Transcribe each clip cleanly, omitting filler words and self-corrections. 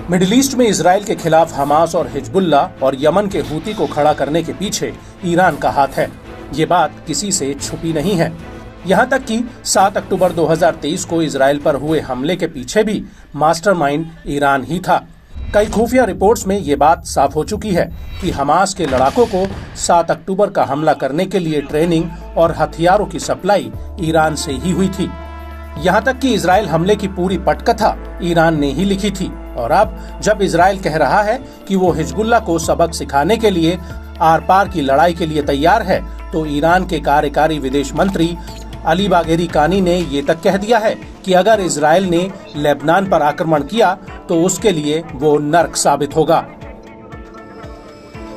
Middle east में Israel के खिलाफ हमास और हिजबुल्लाह और यमन के हूती को खड़ा करने के पीछे ईरान का हाथ है। ये बात किसी से छुपी नहीं है। यहाँ तक कि 7 अक्टूबर 2023 को इजराइल पर हुए हमले के पीछे भी मास्टरमाइंड ईरान ही था। कई खुफिया रिपोर्ट्स में ये बात साफ हो चुकी है कि हमास के लड़ाकों को 7 अक्टूबर का हमला करने के लिए ट्रेनिंग और हथियारों की सप्लाई ईरान से ही हुई थी। यहाँ तक कि इजराइल हमले की पूरी पटकथा ईरान ने ही लिखी थी। और अब जब इजराइल कह रहा है कि वो हिजबुल्लाह को सबक सिखाने के लिए आर पार की लड़ाई के लिए तैयार है, तो ईरान के कार्यकारी विदेश मंत्री अली बाघेरी कानी ने ये तक कह दिया है कि अगर इजराइल ने लेबनान पर आक्रमण किया तो उसके लिए वो नर्क साबित होगा।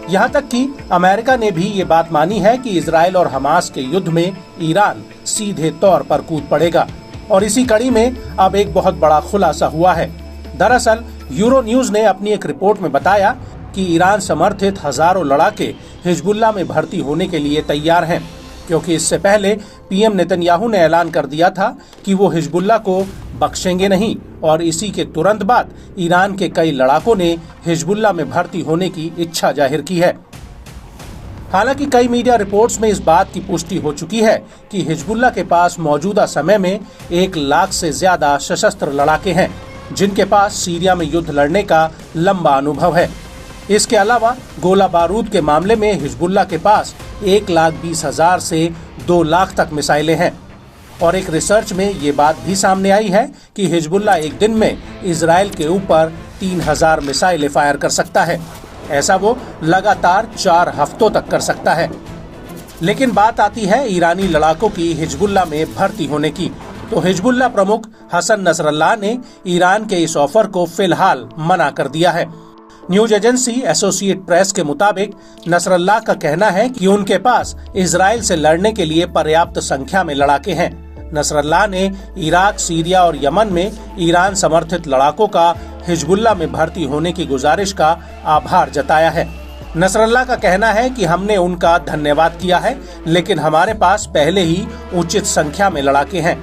यहाँ तक कि अमेरिका ने भी ये बात मानी है कि इजराइल और हमास के युद्ध में ईरान सीधे तौर पर कूद पड़ेगा। और इसी कड़ी में अब एक बहुत बड़ा खुलासा हुआ है। दरअसल यूरो न्यूज ने अपनी एक रिपोर्ट में बताया कि ईरान समर्थित हजारों लड़ाके हिजबुल्लाह में भर्ती होने के लिए तैयार हैं, क्योंकि इससे पहले पीएम नेतन्याहू ने ऐलान कर दिया था कि वो हिजबुल्लाह को बख्शेंगे नहीं। और इसी के तुरंत बाद ईरान के कई लड़ाकों ने हिजबुल्लाह में भर्ती होने की इच्छा जाहिर की है। हालांकि कई मीडिया रिपोर्ट्स में इस बात की पुष्टि हो चुकी है कि हिजबुल्लाह के पास मौजूदा समय में 1 लाख से ज्यादा सशस्त्र लड़ाके हैं, जिनके पास सीरिया में युद्ध लड़ने का लंबा अनुभव है। इसके अलावा गोला बारूद के मामले में हिजबुल्लाह के पास 1,20,000 से 2 लाख तक मिसाइलें हैं। और एक रिसर्च में ये बात भी सामने आई है कि हिजबुल्लाह एक दिन में इजराइल के ऊपर 3,000 मिसाइलें फायर कर सकता है। ऐसा वो लगातार 4 हफ्तों तक कर सकता है। लेकिन बात आती है ईरानी लड़ाकों की हिजबुल्लाह में भर्ती होने की, तो हिजबुल्लाह प्रमुख हसन नसरल्लाह ने ईरान के इस ऑफर को फिलहाल मना कर दिया है। न्यूज एजेंसी एसोसिएट प्रेस के मुताबिक नसरल्लाह का कहना है कि उनके पास इजराइल से लड़ने के लिए पर्याप्त संख्या में लड़ाके हैं। नसरल्लाह ने इराक, सीरिया और यमन में ईरान समर्थित लड़ाकों का हिजबुल्लाह में भर्ती होने की गुजारिश का आभार जताया है। नसरल्लाह का कहना है कि हमने उनका धन्यवाद किया है, लेकिन हमारे पास पहले ही उचित संख्या में लड़ाके हैं।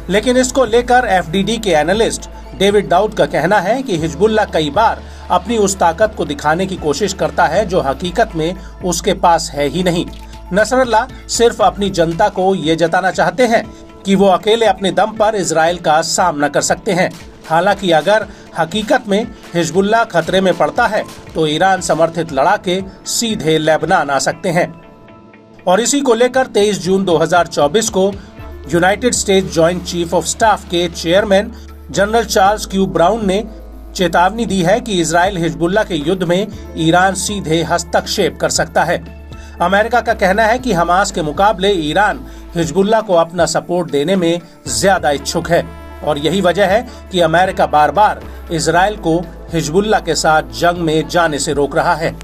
लेकिन इसको लेकर एफडीडी के एनालिस्ट डेविड दाऊद का कहना है कि हिजबुल्लाह कई बार अपनी उस ताकत को दिखाने की कोशिश करता है जो हकीकत में उसके पास है ही नहीं। नसरल्लाह सिर्फ अपनी जनता को ये जताना चाहते हैं कि वो अकेले अपने दम पर इजराइल का सामना कर सकते हैं। हालांकि अगर हकीकत में हिजबुल्लाह खतरे में पड़ता है तो ईरान समर्थित लड़ाके सीधे लेबनान आ सकते हैं। और इसी को लेकर 23 जून 2024 को United States joint chief of staff के chairman general Charles Q Brown ने चेतावनी दी है कि इजराइल हिजबुल्लाह के युद्ध में ईरान सीधे हस्तक्षेप कर सकता है। अमेरिका का कहना है कि हमास के मुकाबले ईरान हिजबुल्लाह को अपना सपोर्ट देने में ज्यादा इच्छुक है। और यही वजह है कि अमेरिका बार बार इजराइल को हिजबुल्लाह के साथ जंग में जाने से रोक रहा है।